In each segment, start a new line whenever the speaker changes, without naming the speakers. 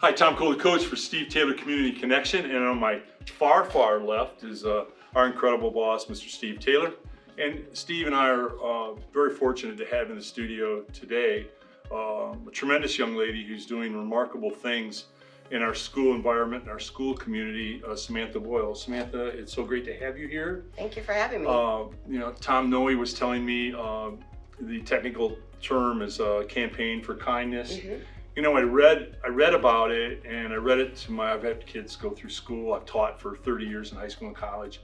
Hi, Tom Cole, the coach for Steve Taylor Community Connection, and on my far, far left is our incredible boss, Mr. Steve Taylor. And Steve and I are very fortunate to have in the studio today a tremendous young lady who's doing remarkable things in our school environment and our school community, Samantha Boyle. Samantha, it's so great to have you here.
Thank you for having me.
Tom Noe was telling me the technical term is campaign for kindness.
Mm-hmm.
You know, I read about it, and I read it to I've had kids go through school. I've taught for 30 years in high school and college.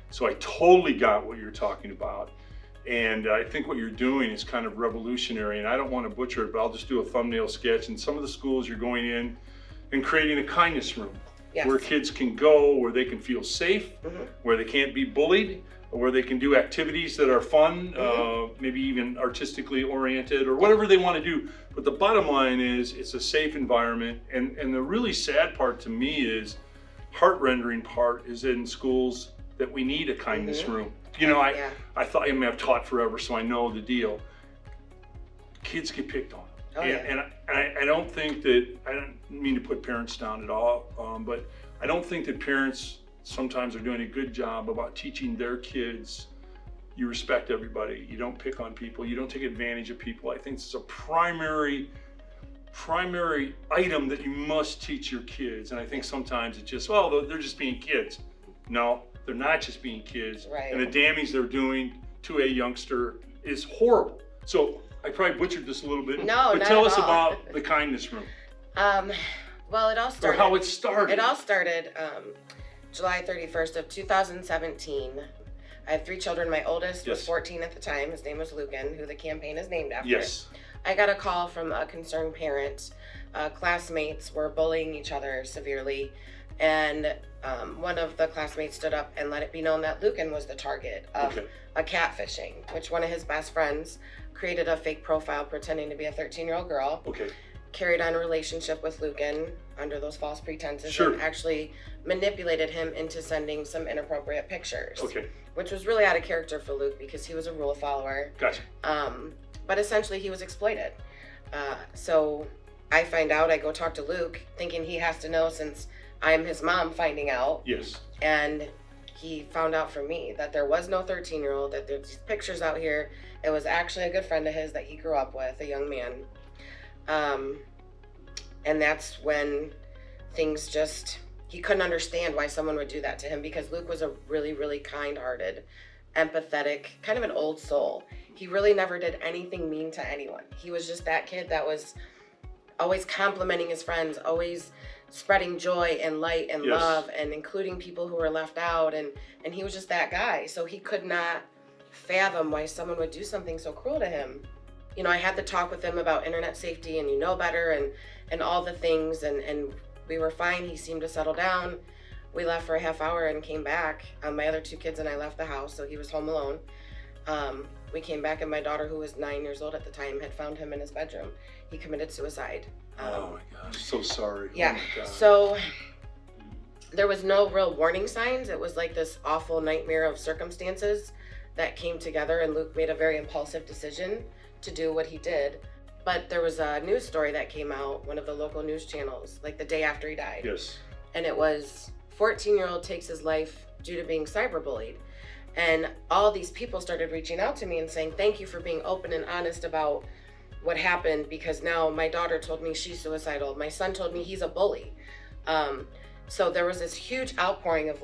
So I totally got what you're talking about. And I think what you're doing is kind of revolutionary, and I don't want to butcher it, but I'll just do a thumbnail sketch. In some of the schools, you're going in and creating a kindness room. Yes. Where kids can go, where they can feel safe, mm-hmm. where they can't be bullied, where they can do activities that are fun, mm-hmm. Maybe even artistically oriented or whatever they want to do. But the bottom line is it's a safe environment. And the really sad part to me is, heart-rendering part is in schools that we need a kindness mm-hmm. room. You know, I thought, I've taught forever, so I know the deal. Kids get picked on. Oh, and I don't think that, I don't mean to put parents down at all, but I don't think that parents sometimes are doing a good job about teaching their kids you respect everybody, you don't pick on people, you don't take advantage of people. I think it's a primary item that you must teach your kids. And I think sometimes it's just, well, they're just being kids. No, they're not just being kids. Right. And the damage they're doing to a youngster is horrible. So I probably butchered this a little bit.
No,
but tell us about the kindness room.
Well, it all started.
Or how it started.
It all started July 31st of 2017. I have 3 children. My oldest was 14 at the time. His name was Luken, who the campaign is named after.
Yes.
I got a call from a concerned parent. Classmates were bullying each other severely, and one of the classmates stood up and let it be known that Luken was the target of a catfishing, which one of his best friends created a fake profile pretending to be a 13-year-old girl. Okay. Carried on a relationship with Luken under those false pretenses and actually manipulated him into sending some inappropriate pictures. Okay. Which was really out of character for Luke because he was a rule follower.
Gotcha.
But essentially he was exploited. So I find out, I go talk to Luke thinking he has to know since I'm his mom finding out.
Yes.
And he found out from me that there was no 13-year-old, that there's these pictures out here. It was actually a good friend of his that he grew up with, a young man. And that's when things he couldn't understand why someone would do that to him, because Luke was a really, really kind-hearted, empathetic, kind of an old soul. He really never did anything mean to anyone. He was just that kid that was always complimenting his friends, always spreading joy and light and love and including people who were left out. And he was just that guy. So he could not fathom why someone would do something so cruel to him. You know, I had the talk with him about internet safety and you know better and all the things, and we were fine. He seemed to settle down. We left for a half hour and came back. My other 2 kids and I left the house, so he was home alone. We came back and my daughter, who was 9 years old at the time, had found him in his bedroom. He committed suicide.
Oh my God, I'm so sorry.
Yeah,
oh
so there was no real warning signs. It was like this awful nightmare of circumstances that came together, and Luke made a very impulsive decision to do what he did. But there was a news story that came out, one of the local news channels, like the day after he died.
Yes.
And it was 14-year-old takes his life due to being cyberbullied. And all these people started reaching out to me and saying, thank you for being open and honest about what happened, because now my daughter told me she's suicidal. My son told me he's a bully. So there was this huge outpouring of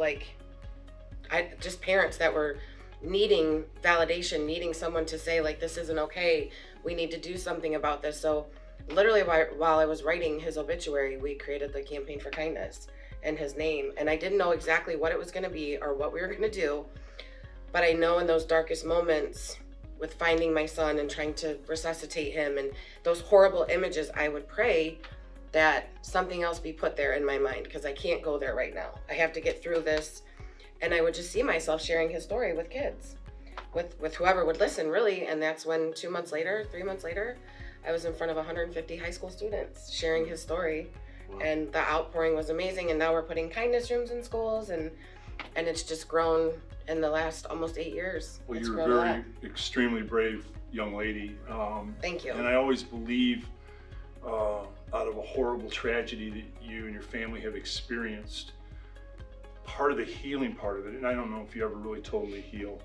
just parents that were needing validation, needing someone to say, like, this isn't okay. We need to do something about this. So literally while I was writing his obituary, we created the Campaign for Kindness in his name. And I didn't know exactly what it was going to be or what we were going to do. But I know in those darkest moments with finding my son and trying to resuscitate him and those horrible images, I would pray that something else be put there in my mind, because I can't go there right now. I have to get through this. And I would just see myself sharing his story with kids, with whoever would listen, really. And that's when 3 months later, I was in front of 150 high school students sharing his story. Wow. And the outpouring was amazing. And now we're putting kindness rooms in schools, and it's just grown in the last almost 8 years.
Well, you're a very extremely brave young lady.
Thank you.
And I always believe, out of a horrible tragedy that you and your family have experienced, part of the healing part of it, and I don't know if you ever really totally heal.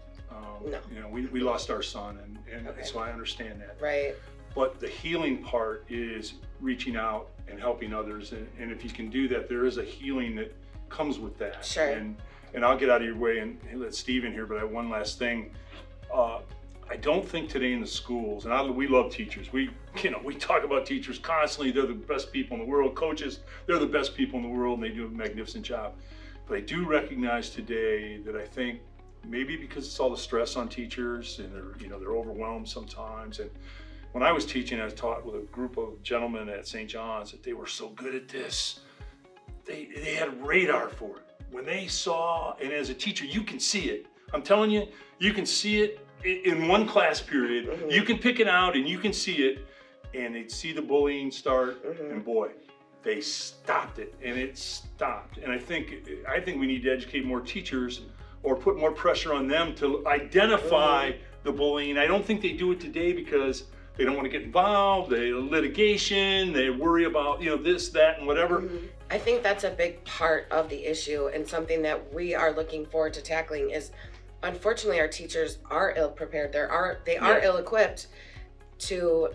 No.
You know, we lost our son, and
Okay.
so I understand that.
Right.
But the healing part is reaching out and helping others, and if you can do that, there is a healing that comes with that.
Sure.
And I'll get out of your way and let Steve in here, but I have one last thing. I don't think today in the schools, and we love teachers. We talk about teachers constantly. They're the best people in the world. Coaches, they're the best people in the world, and they do a magnificent job. But I do recognize today that I think maybe because it's all the stress on teachers and they're overwhelmed sometimes. And when I was teaching, I was taught with a group of gentlemen at St. John's that they were so good at this. They had radar for it. When they saw, and as a teacher, you can see it. I'm telling you, you can see it in one class period.
Mm-hmm.
You can pick it out and you can see it, and they'd see the bullying start,
Mm-hmm.
and boy, they stopped it, and it stopped. And I think we need to educate more teachers or put more pressure on them to identify the bullying. I don't think they do it today because they don't want to get involved. They litigation. They worry about this, that, and whatever.
Mm-hmm. I think that's a big part of the issue, and something that we are looking forward to tackling is, unfortunately, our teachers are ill prepared. They are ill equipped to.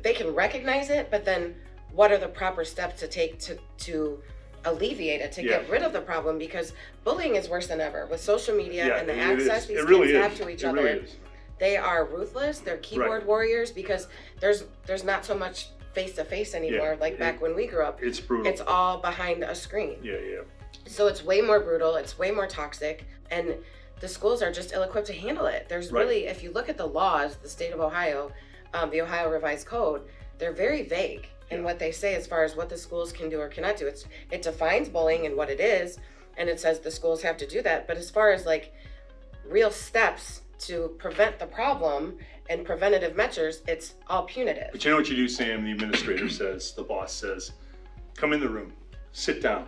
They can recognize it, but then what are the proper steps to take to alleviate it, to get rid of the problem? Because bullying is worse than ever with social media and the access these kids have to each other.
Really is.
They are ruthless. They're keyboard warriors because there's not so much face-to-face anymore like back when we grew up.
It's brutal.
It's all behind a screen.
Yeah.
So it's way more brutal. It's way more toxic. And the schools are just ill-equipped to handle it. There's really, if you look at the laws, the state of Ohio, the Ohio Revised Code, they're very vague in what they say as far as what the schools can do or cannot do. It defines bullying and what it is, and it says the schools have to do that. But as far as like real steps to prevent the problem and preventative measures, it's all punitive.
But you know what you do, Sam? The administrator says, the boss says, come in the room, sit down.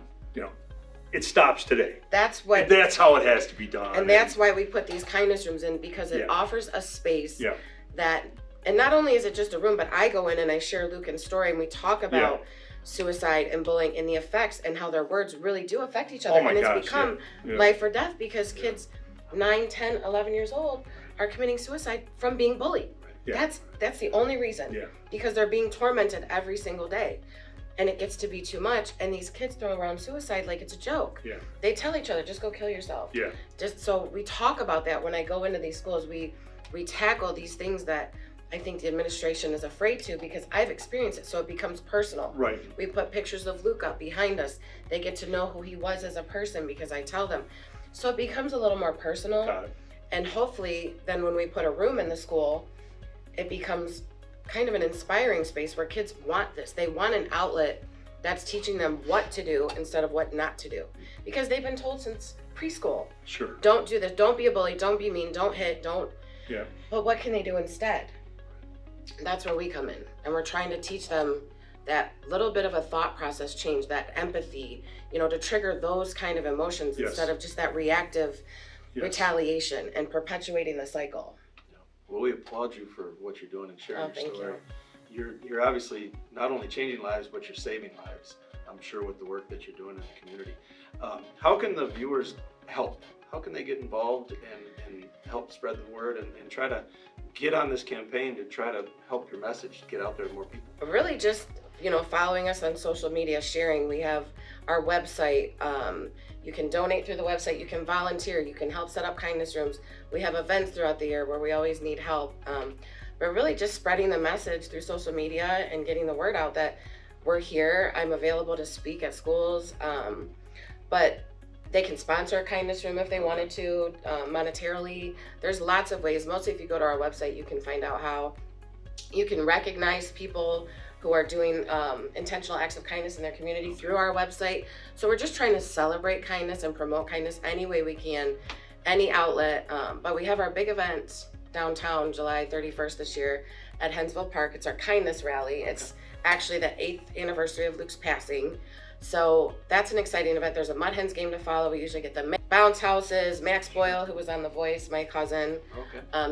It stops today. That's how it has to be done.
And that's why we put these kindness rooms in, because it offers a space that, and not only is it just a room, but I go in and I share Luken's story and we talk about suicide and bullying and the effects and how their words really do affect each other. And it's become life or death because kids 9, 10, 11 years old are committing suicide from being bullied. That's the only reason. Because they're being tormented every single day. And it gets to be too much, and these kids throw around suicide like it's a joke. They tell each other, just go kill yourself. Just so we talk about that when I go into these schools. We tackle these things that I think the administration is afraid to, because I've experienced it, so it becomes personal. We put pictures of Luke up behind us. They get to know who he was as a person because I tell them. So it becomes a little more personal.
Got it.
And hopefully then when we put a room in the school, it becomes kind of an inspiring space where kids want this. They want an outlet that's teaching them what to do instead of what not to do. Because they've been told since preschool. Don't do this, don't be a bully, don't be mean, don't hit, don't. But what can they do instead? That's where we come in. And we're trying to teach them that little bit of a thought process change, that empathy, to trigger those kind of emotions instead of just that reactive retaliation and perpetuating the cycle.
Well, we applaud you for what you're doing and sharing your
Thank
story. You're obviously not only changing lives, but you're saving lives, I'm sure, with the work that you're doing in the community. How can the viewers help? How can they get involved and help spread the word and try to get on this campaign to try to help your message get out there to more people?
Really just, following us on social media, sharing. We have our website. You can donate through the website. You can volunteer. You can help set up kindness rooms. We have events throughout the year where we always need help. But really just spreading the message through social media and getting the word out that we're here. I'm available to speak at schools. But they can sponsor a kindness room if they wanted to, monetarily. There's lots of ways. Mostly if you go to our website, you can find out how you can recognize people who are doing intentional acts of kindness in their community through our website. So we're just trying to celebrate kindness and promote kindness any way we can, any outlet. But we have our big event downtown July 31st this year at Hensville Park. It's our kindness rally. It's actually the 8th anniversary of Luke's passing. So that's an exciting event. There's a Mud Hens game to follow. We usually get the bounce houses. Max Boyle, who was on The Voice, my cousin,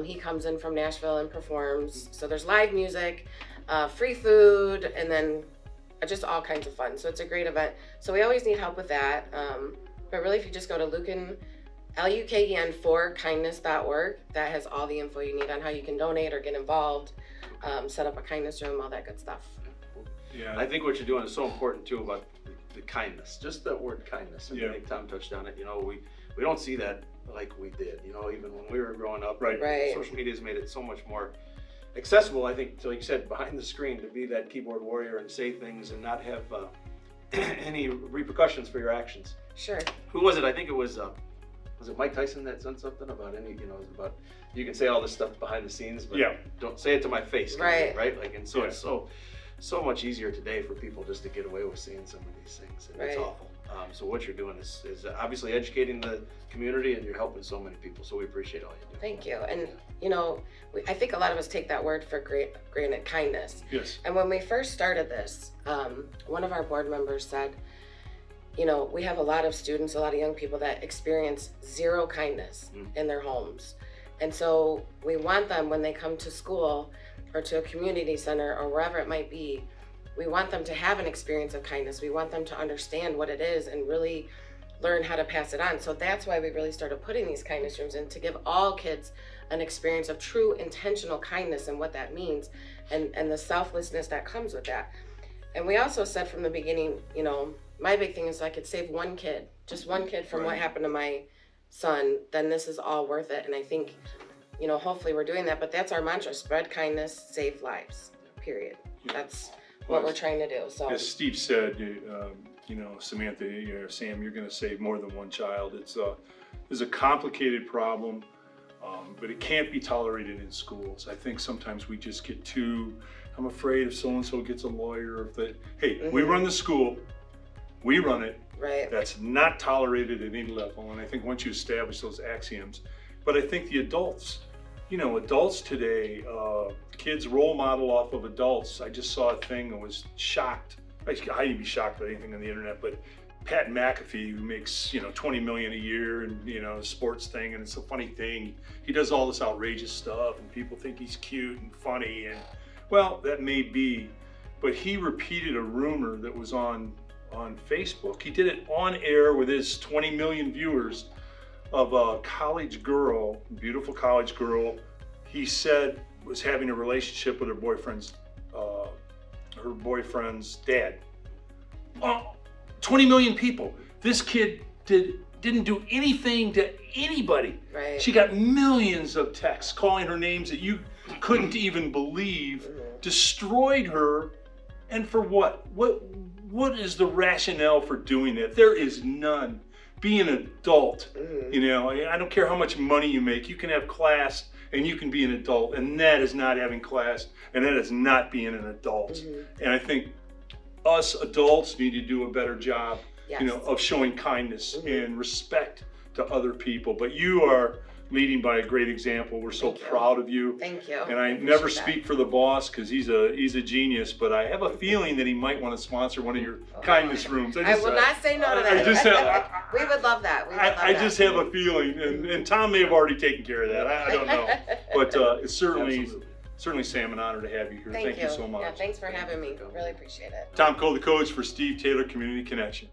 he comes in from Nashville and performs. So there's live music, free food, and then just all kinds of fun. So it's a great event. So we always need help with that. But really, if you just go to Luken, Luken for kindness.org, that has all the info you need on how you can donate or get involved, set up a kindness room, all that good stuff.
Yeah.
I think what you're doing is so important too about the kindness, just that word kindness. And
Yeah.
I think Tom touched on it. You know, we don't see that like we did, you know, even when we were growing up.
Right.
Right.
Social media has made it so much more accessible, I think, like you said, behind the screen, to be that keyboard warrior and say things and not have any repercussions for your actions.
Sure.
Who was it? I think it was it Mike Tyson that said something about about you can say all this stuff behind the scenes, but
Yeah.
don't say it to my face.
Right.
Right. Like, and so
Yeah.
it's so much easier today for people just to get away with saying some of these things, and it's
Right.
awful. So what you're doing is obviously educating the community, and you're helping so many people. So we appreciate all you do.
Thank you. And I think a lot of us take that word for granted, kindness.
Yes.
And when we first started this, one of our board members said, we have a lot of students, a lot of young people that experience zero kindness in their homes. And so we want them, when they come to school or to a community center or wherever it might be, we want them to have an experience of kindness. We want them to understand what it is and really learn how to pass it on. So that's why we really started putting these kindness rooms in, to give all kids an experience of true intentional kindness and what that means, and the selflessness that comes with that. And we also said from the beginning, my big thing is I could save one kid, just one kid from what
Right.
happened to my son, then this is all worth it. And I think, hopefully we're doing that, but that's our mantra: spread kindness, save lives, period.
Yeah.
That's what we're trying to do. So
As Steve said, Samantha, Sam, you're going to save more than one child. It's a complicated problem, but it can't be tolerated in schools. I think sometimes we just get I'm afraid if so-and-so gets a lawyer, we run the school, we run it.
right.
That's not tolerated at any level. And I think once you establish those axioms, but I think the adults today, kids role model off of adults. I just saw a thing and was shocked. I didn't be shocked by anything on the internet, but Pat McAfee, who makes, $20 million a year and, a sports thing, and it's a funny thing. He does all this outrageous stuff and people think he's cute and funny, and well, that may be, but he repeated a rumor that was on Facebook. He did it on air with his 20 million viewers, of a college girl, beautiful college girl, he said was having a relationship with her boyfriend's dad. 20 million people. This kid didn't do anything to anybody.
Right.
She got millions of texts calling her names that you couldn't even believe, destroyed her, and for what? What is the rationale for doing that? There is none. Be an adult. I don't care how much money you make. You can have class and you can be an adult, and that is not having class, and that is not being an adult. And I think us adults need to do a better job,
Yes.
of showing kindness and respect to other people. But you are leading by a great example. We're so
Thank you.
proud of you.
Thank you.
And I
appreciate
never
that.
speak for the boss because he's a genius, but I have a feeling that he might want to sponsor one of your kindness rooms.
I will not say no to that.
I just have,
We would love that.
I just have a feeling, and Tom may have already taken care of that. I don't know, but it's certainly Sam, an honor to have you here. Thank you so much.
Yeah, thanks for having me. Really appreciate it.
Tom Cole, the coach for Steve Taylor Community Connection.